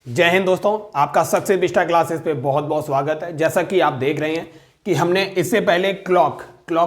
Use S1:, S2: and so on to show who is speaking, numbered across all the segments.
S1: जय हिंद दोस्तों, आपका सक्सेस बिस्टा क्लासेस पे बहुत बहुत स्वागत है। जैसा कि आप देख रहे हैं कि हमने इससे पहले क्लॉक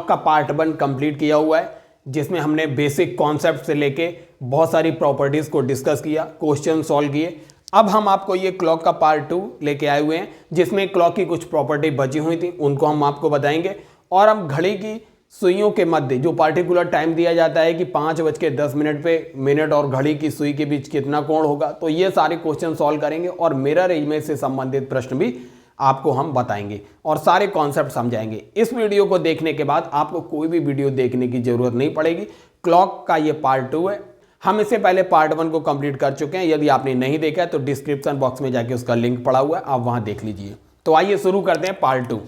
S1: का पार्ट 1 कंप्लीट किया हुआ है, जिसमें हमने बेसिक कॉन्सेप्ट से लेके बहुत सारी प्रॉपर्टीज को डिस्कस किया, क्वेश्चन सॉल्व किए। अब हम आपको ये क्लॉक का पार्ट 2 लेके आए हुए हैं, जिसमें क्लॉक की कुछ प्रॉपर्टी बची हुई थी, उनको हम आपको बताएंगे। और हम घड़ी की सुइयों के मध्य जो पार्टिकुलर टाइम दिया जाता है कि 5:10 पे मिनट और घड़ी की सुई के बीच कितना कोण होगा, तो ये सारे क्वेश्चन सॉल्व करेंगे और मिरर इमेज से संबंधित प्रश्न भी आपको हम बताएंगे और सारे कॉन्सेप्ट समझाएंगे। इस वीडियो को देखने के बाद आपको कोई भी वीडियो देखने की जरूरत नहीं पड़ेगी। क्लॉक का ये पार्ट 2 है। हम इससे पहले पार्ट 1 को कंप्लीट कर चुके हैं। यदि आपने नहीं देखा है तो डिस्क्रिप्शन बॉक्स में जाके उसका लिंक पड़ा हुआ है, आप वहां देख लीजिए। तो आइए शुरू करते हैं पार्ट 2।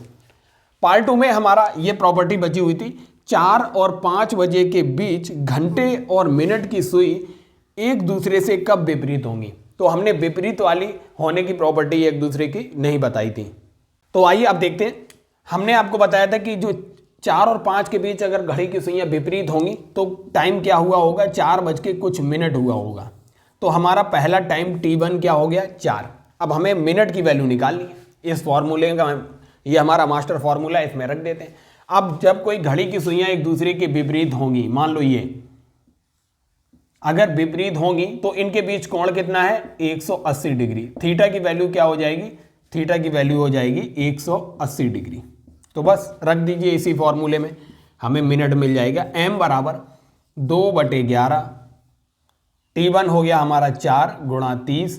S1: पार्ट 2 में हमारा ये प्रॉपर्टी बची हुई थी, 4 और 5 बजे के बीच घंटे और मिनट की सुई एक दूसरे से कब विपरीत होंगी। तो हमने विपरीत वाली होने की प्रॉपर्टी एक दूसरे की नहीं बताई थी। तो आइए अब देखते हैं। हमने आपको बताया था कि जो 4 और 5 के बीच अगर घड़ी की सुइयां विपरीत होंगी तो टाइम क्या हुआ होगा, 4 बज के कुछ मिनट हुआ होगा। तो हमारा पहला टाइम T1 क्या हो गया, 4। अब हमें मिनट की वैल्यू निकालनी है। इस फॉर्मूले का ये हमारा मास्टर फॉर्मूला है, इसमें रख देते हैं। अब जब कोई घड़ी की सुइयां एक दूसरे के विपरीत होंगी, मान लो ये अगर विपरीत होंगी तो इनके बीच कोण कितना है, 180 डिग्री। थीटा की वैल्यू क्या हो जाएगी, थीटा की वैल्यू हो जाएगी 180 डिग्री। तो बस रख दीजिए इसी फॉर्मूले में, हमें मिनट मिल जाएगा। m बराबर 2/11। T1 हो गया हमारा 4 गुणा 30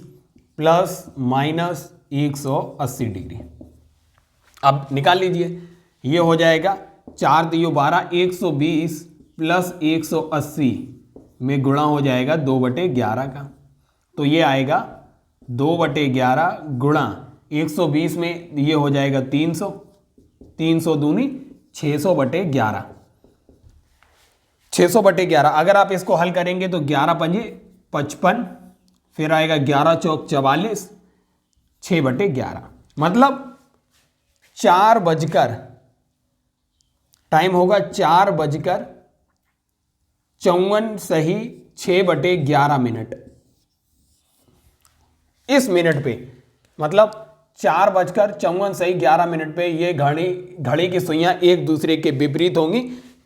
S1: प्लस माइनस 180 डिग्री। अब निकाल लीजिए, ये हो जाएगा 4 तियो 12, 120 प्लस 180 में गुणा हो जाएगा 2/11 का। तो ये आएगा 2/11 गुणा 120 में ये हो जाएगा 300, 300 दूनी 600/11, 600/11। अगर आप इसको हल करेंगे तो 11 पंजे 55, फिर आएगा 11 चौक 44, 6/11। मतलब 4 बजकर टाइम होगा 4:54 सही 6/11 मिनट। इस मिनट पे मतलब 4:54 सही 11 मिनट पे ये घड़ी की सुइयां एक दूसरे के विपरीत होंगी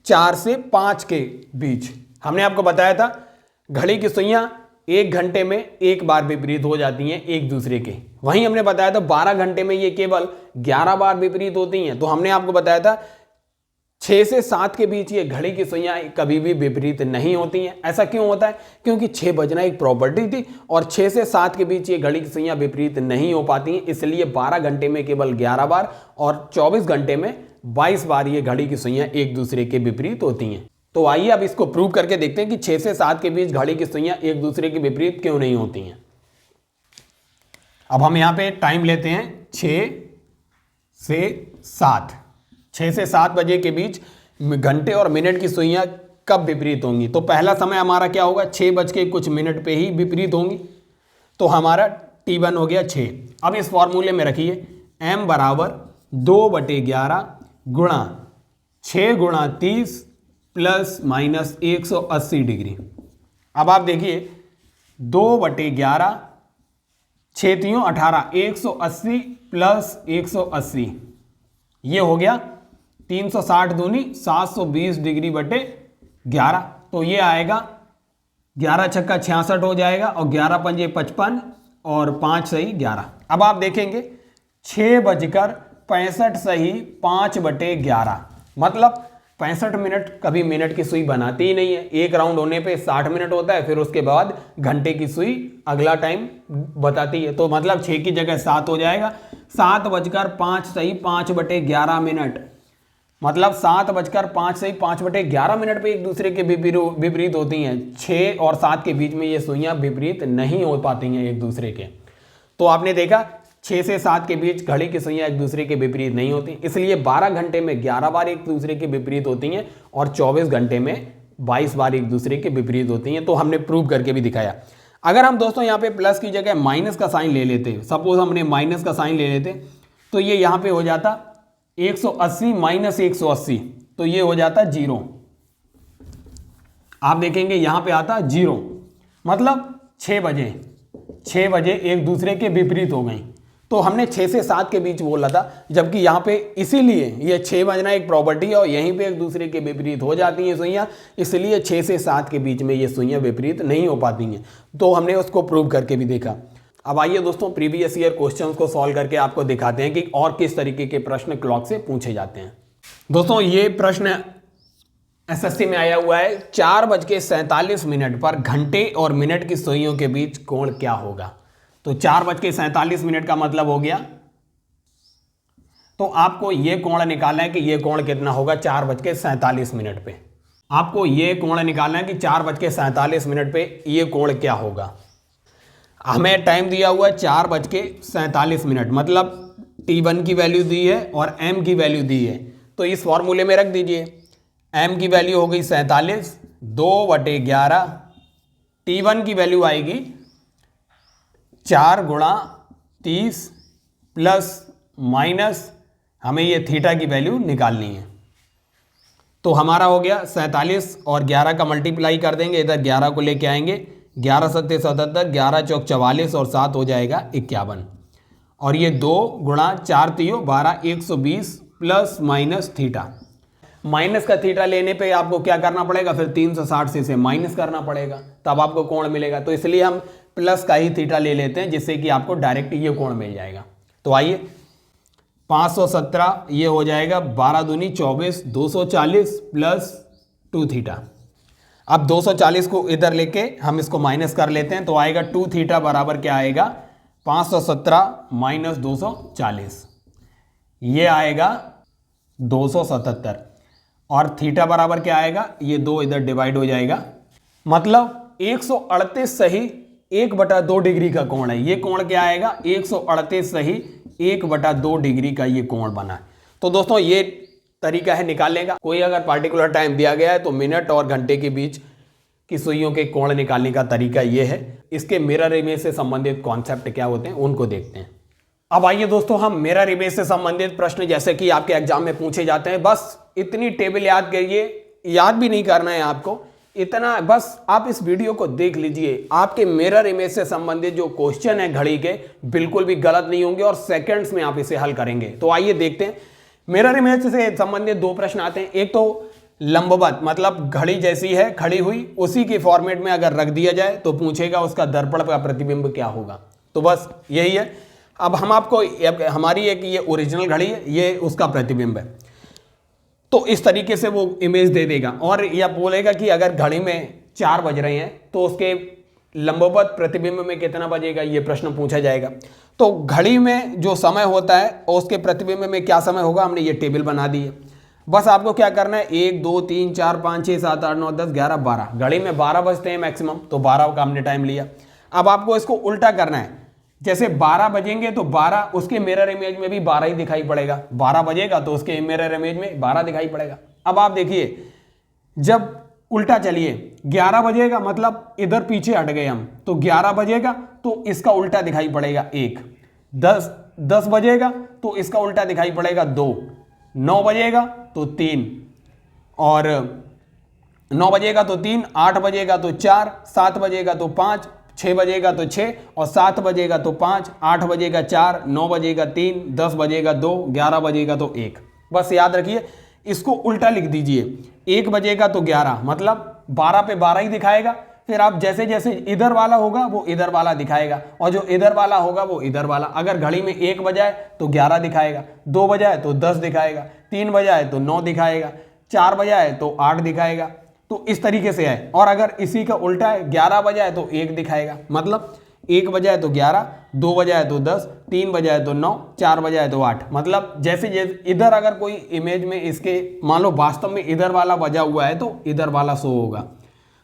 S1: 4 से 5 के बीच। हमने आपको बताया था घड़ी की सुइयां 1 घंटे में एक बार विपरीत हो जाती हैं एक दूसरे के। वहीं हमने बताया था 12 घंटे में ये केवल 11 बार विपरीत होती हैं। तो हमने आपको बताया था 6 से 7 के बीच ये घड़ी की सुइयां कभी भी विपरीत नहीं होती हैं। ऐसा क्यों होता है, क्योंकि 6 बजना एक प्रॉपर्टी थी और 6 से 7 के बीच ये घड़ी की सुइयां विपरीत नहीं हो पाती हैं। इसलिए 12 घंटे में केवल 11 बार और 24 घंटे में 22 बार ये घड़ी की सुइयां एक दूसरे के विपरीत होती हैं। तो आइए अब इसको प्रूव करके देखते हैं कि 6 से 7 के बीच घड़ी की सुइयां एक दूसरे के विपरीत क्यों नहीं होती हैं। अब हम यहां पे टाइम लेते हैं 6 से 7। 6 से 7 बजे के बीच घंटे और मिनट की सुइयां कब विपरीत होंगी। तो पहला समय हमारा क्या होगा, 6 बज के कुछ मिनट पे ही विपरीत होंगी। तो हमारा T1 हो गया 6। अब इस फॉर्मूले में रखिए m बराबर 2/11 गुणा 6 गुणा 30 प्लस माइनस 180 डिग्री। अब आप देखिए 2/11, 6 तियों 18, 180 प्लस 180 ये हो गया 360 दूनी 720 डिग्री बटे 11। तो ये आएगा 11 छक्का 66 हो जाएगा और 11 पंजे 55 और 5 सही 11। अब आप देखेंगे 6:65 सही 5/11 मतलब 65 मिनट कभी मिनट की सुई बनाती ही नहीं है। एक राउंड होने पे 60 मिनट होता है, फिर उसके बाद घंटे की सुई अगला टाइम बताती है। तो मतलब 6 की जगह 7 हो जाएगा। 7:05 सही 5/11 मिनट मतलब 7:05 सही 5/11 मिनट पे एक दूसरे के विपरीत होती हैं। 6 और 7 के बीच में ये सुइयां विपरीत नहीं हो पाती हैं एक दूसरे के। तो आपने देखा 6 से 7 के बीच घड़ी की सुइयां एक दूसरे के विपरीत नहीं होती, इसलिए 12 घंटे में 11 बार एक दूसरे के विपरीत होती हैं और 24 घंटे में 22 बार एक दूसरे के विपरीत होती हैं। तो हमने प्रूव करके भी दिखाया। अगर हम दोस्तों यहाँ पे प्लस की जगह माइनस का साइन ले लेते, सपोज हमने माइनस का साइन ले लेते, तो ये यहाँ पे हो जाता 180 माइनस 180, तो ये हो जाता 0। आप देखेंगे यहाँ पे आता 0, मतलब 6 बजे 6 बजे एक दूसरे के विपरीत हो गई। तो हमने 6 से 7 के बीच बोला था, जबकि यहाँ पे इसीलिए ये 6 बजना एक प्रॉपर्टी है और यहीं पे एक दूसरे के विपरीत हो जाती हैं सुइयाँ, इसलिए 6 से 7 के बीच में ये सुइयाँ विपरीत नहीं हो पाती हैं। तो हमने उसको प्रूव करके भी देखा। अब आइए दोस्तों प्रीवियस ईयर क्वेश्चंस को सॉल्व करके आपको दिखाते हैं कि और किस तरीके के प्रश्न क्लॉक से पूछे जाते हैं। दोस्तों ये प्रश्न एसएससी में आया हुआ है, 4:47 पर घंटे और मिनट की सुइयों के बीच कोण क्या होगा। तो 4:47 का मतलब हो गया, तो आपको ये कोण निकालना है कि ये कोण कितना होगा 4:47 पे। आपको ये कोण निकालना है कि 4:47 पे ये कोण क्या होगा। हमें टाइम दिया हुआ है 4:47, मतलब T1 की वैल्यू दी है और M की वैल्यू दी है, तो इस फॉर्मूले में रख दीजिए। M की वैल्यू हो गई 47, 2/11, T1 की वैल्यू आएगी 4 × 30 प्लस माइनस हमें ये थीटा की वैल्यू निकालनी है। तो हमारा हो गया 47 और 11 का मल्टीप्लाई कर देंगे, इधर 11 को लेके आएंगे, 11 × 7 = 77, 11 × 4 = 44 और 7 हो जाएगा 51। और ये 2 × 4 = 12, 120 प्लस माइनस थीटा। माइनस का थीटा लेने पे आपको क्या करना पड़ेगा, फिर 360 से इसे माइनस करना पड़ेगा, तब आपको कोण मिलेगा। तो इसलिए हम प्लस का ही थीटा ले लेते हैं, जिससे कि आपको डायरेक्ट ये कोण मिल जाएगा। तो आइए 517 ये हो जाएगा 12 दूनी 24, 240 प्लस 2 थीटा। अब 240 को इधर लेके हम इसको माइनस कर लेते हैं, तो आएगा 2 थीटा बराबर क्या आएगा 517 माइनस 240, ये आएगा 277। और थीटा बराबर क्या आएगा, ये 2 इधर डिवाइड हो जाएगा, मतलब 138 सही 1/2 डिग्री का कोण है। ये कोण क्या आएगा 138 सही 1/2 डिग्री का ये कोण बना। तो दोस्तों ये तरीका है निकालने का। कोई अगर पार्टिकुलर टाइम दिया गया है तो मिनट और घंटे के बीच की सुइयों के कोण निकालने का तरीका ये है। इसके मिरर इमेज से संबंधित कॉन्सेप्ट क्या होते हैं उनको देखते हैं। अब आइए दोस्तों हम मिरर इमेज से संबंधित प्रश्न जैसे कि आपके एग्जाम में पूछे जाते हैं, बस इतनी टेबल याद करिए, याद भी नहीं करना है आपको, इतना बस आप इस वीडियो को देख लीजिए। आपके मिरर इमेज से संबंधित जो क्वेश्चन है घड़ी के बिल्कुल भी गलत नहीं होंगे और सेकंड्स में आप इसे हल करेंगे। तो आइए देखते हैं। मिरर इमेज से संबंधित 2 प्रश्न आते हैं। एक तो लंबवत, मतलब घड़ी जैसी है खड़ी हुई उसी के फॉर्मेट में अगर रख दिया जाए तो पूछेगा उसका दर्पण का प्रतिबिंब क्या होगा। तो बस यही है। अब हम आपको हमारी एक ये ओरिजिनल घड़ी है, ये उसका प्रतिबिंब है, तो इस तरीके से वो इमेज दे देगा और यह बोलेगा कि अगर घड़ी में 4 बज रहे हैं तो उसके लंबवत प्रतिबिंब में कितना बजेगा, ये प्रश्न पूछा जाएगा। तो घड़ी में जो समय होता है और उसके प्रतिबिंब में क्या समय होगा, हमने ये टेबल बना दी है। बस आपको क्या करना है, 1 2 3 4 5 6 7 8 9 10 11 12, घड़ी में 12 बजते हैं मैक्सिमम, तो 12 का हमने टाइम लिया। अब आपको इसको उल्टा करना है, जैसे 12 बजेंगे तो 12 उसके मिरर इमेज में भी 12 ही दिखाई पड़ेगा, 12 बजेगा तो उसके मिरर इमेज में 12 दिखाई पड़ेगा। अब आप देखिए जब उल्टा चलिए 11 बजेगा, मतलब इधर पीछे हट गए हम, तो 11 बजेगा तो इसका उल्टा दिखाई पड़ेगा 1, 10 बजेगा तो इसका उल्टा दिखाई पड़ेगा 2, 9 बजेगा तो 3, और 9 बजेगा तो 3, 8 बजेगा तो 4, 7 बजेगा तो 5, 6 बजेगा तो 6, और 7 बजेगा तो 5, 8 बजेगा 4, 9 बजेगा 3, 10 बजेगा 2, 11 बजेगा तो 1। बस याद रखिए, इसको उल्टा लिख दीजिए। 1 बजेगा तो 11, मतलब 12 पे 12 ही दिखाएगा। फिर आप जैसे जैसे इधर वाला होगा वो इधर वाला दिखाएगा, और जो इधर वाला होगा वो इधर वाला। अगर घड़ी में 1 बजाए तो 11 दिखाएगा, 2 बजाए तो 10 दिखाएगा, 3 बजाए तो 9 दिखाएगा, 4 बजाए तो 8 दिखाएगा। तो इस तरीके से है। और अगर इसी का उल्टा है, 11 बजाए तो 1 दिखाएगा, मतलब 1 बजाए तो 11, 2 बजाए तो 10, 3 बजाए तो 9, 4 बजाए तो 8। मतलब जैसे जैसे इधर अगर कोई इमेज में इसके मान लो वास्तव में इधर वाला बजा हुआ है तो इधर वाला शो होगा।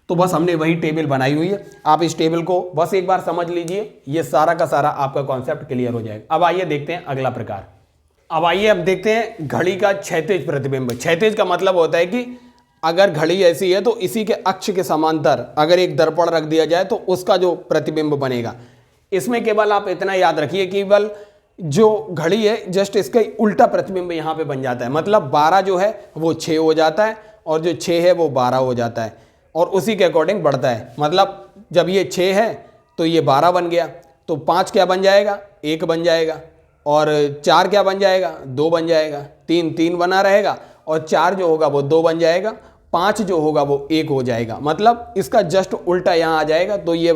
S1: तो बस हमने वही टेबल बनाई हुई है। आप इस टेबल को बस एक बार समझ लीजिए, ये सारा का सारा आपका कॉन्सेप्ट क्लियर हो जाएगा। अब आइए देखते हैं अगला प्रकार। अब आइए अब देखते हैं घड़ी का क्षैतिज प्रतिबिंब। क्षैतिज का मतलब होता है कि अगर घड़ी ऐसी है तो इसी के अक्ष के समांतर अगर एक दर्पण रख दिया जाए तो उसका जो प्रतिबिंब बनेगा। इसमें केवल आप इतना याद रखिए, केवल जो घड़ी है जस्ट इसका उल्टा प्रतिबिंब यहाँ पे बन जाता है। मतलब 12 जो है वो 6 हो जाता है और जो 6 है वो 12 हो जाता है और उसी के अकॉर्डिंग बढ़ता है। मतलब जब ये 6 है तो ये 12 बन गया, तो 5 क्या बन जाएगा, 1 बन जाएगा, और 4 क्या बन जाएगा, 2 बन जाएगा, 3 बना रहेगा, और 4 जो होगा वो 2 बन जाएगा, 5 जो होगा वो 1 हो जाएगा। मतलब इसका जस्ट उल्टा यहाँ आ जाएगा, तो ये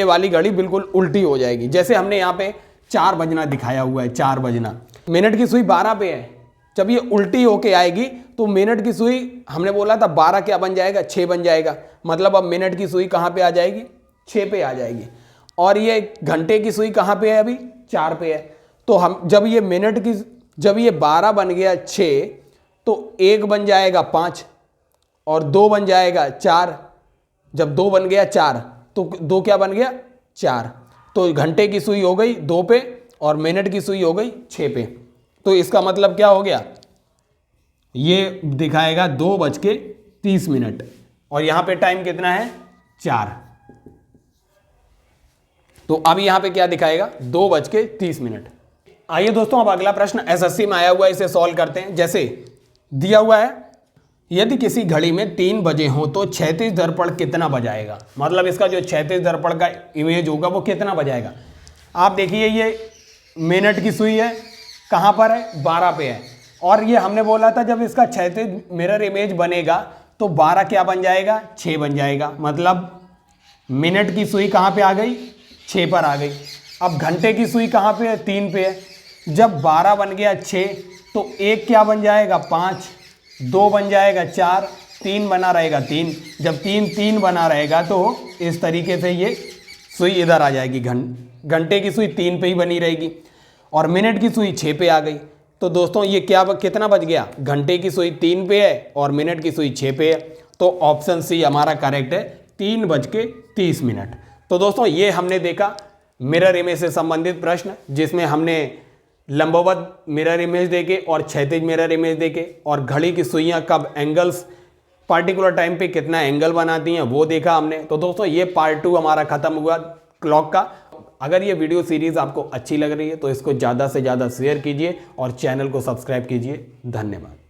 S1: वाली घड़ी बिल्कुल उल्टी हो जाएगी। जैसे हमने यहाँ पे 4 बजना दिखाया हुआ है, 4 बजना, मिनट की सुई 12 पे है, जब ये उल्टी होके आएगी तो मिनट की सुई, हमने बोला था 12 क्या बन जाएगा, 6 बन जाएगा। मतलब अब मिनट की सुई कहाँ पे आ जाएगी, 6 पे आ जाएगी। और ये घंटे की सुई कहाँ पे है, अभी 4 पे है। तो हम जब ये 12 बन गया 6, तो 1 बन जाएगा 5 और 2 बन जाएगा 4। जब 2 बन गया 4 तो 2 क्या बन गया, 4। तो घंटे की सुई हो गई 2 पे और मिनट की सुई हो गई 6 पे। तो इसका मतलब क्या हो गया, ये दिखाएगा 2:30 और यहाँ पे टाइम कितना है, 4। तो अब यहाँ पे क्या दिखाएगा, 2:30। आइए दोस्तों, अब अगला प्रश्न एसएससी में आया हुआ है, इसे सॉल्व करते हैं। जैसे दिया हुआ है, यदि किसी घड़ी में 3 बजे हो तो क्षैतिज दर्पण कितना बजाएगा। मतलब इसका जो क्षैतिज दर्पण का इमेज होगा वो कितना बजाएगा। आप देखिए, ये मिनट की सुई है, कहाँ पर है, 12 पे है, और ये हमने बोला था जब इसका क्षैतिज मिरर इमेज बनेगा तो 12 क्या बन जाएगा, 6 बन जाएगा। मतलब मिनट की सुई कहाँ पे आ गई, 6 पर आ गई। अब घंटे की सुई कहाँ पे है, 3 पे है। जब 12 बन गया 6 तो 1 क्या बन जाएगा, 5, 2 बन जाएगा 4, 3 बना रहेगा 3। जब 3 बना रहेगा तो इस तरीके से ये सुई इधर आ जाएगी, घंटे की सुई 3 पे ही बनी रहेगी और मिनट की सुई 6 पे आ गई। तो दोस्तों ये कितना बच गया, घंटे की सुई 3 पे है और मिनट की सुई 6 पे है। तो ऑप्शन सी हमारा करेक्ट है, 3:30। तो दोस्तों ये हमने देखा मिरर इमेज से संबंधित प्रश्न, जिसमें हमने लंबवत मिरर इमेज देके और क्षैतिज मिरर इमेज देके और घड़ी की सुइयां कब एंगल्स पार्टिकुलर टाइम पे कितना एंगल बनाती हैं वो देखा हमने। तो दोस्तों ये पार्ट 2 हमारा खत्म हुआ क्लॉक का। अगर ये वीडियो सीरीज आपको अच्छी लग रही है तो इसको ज़्यादा से ज़्यादा शेयर कीजिए और चैनल को सब्सक्राइब कीजिए। धन्यवाद।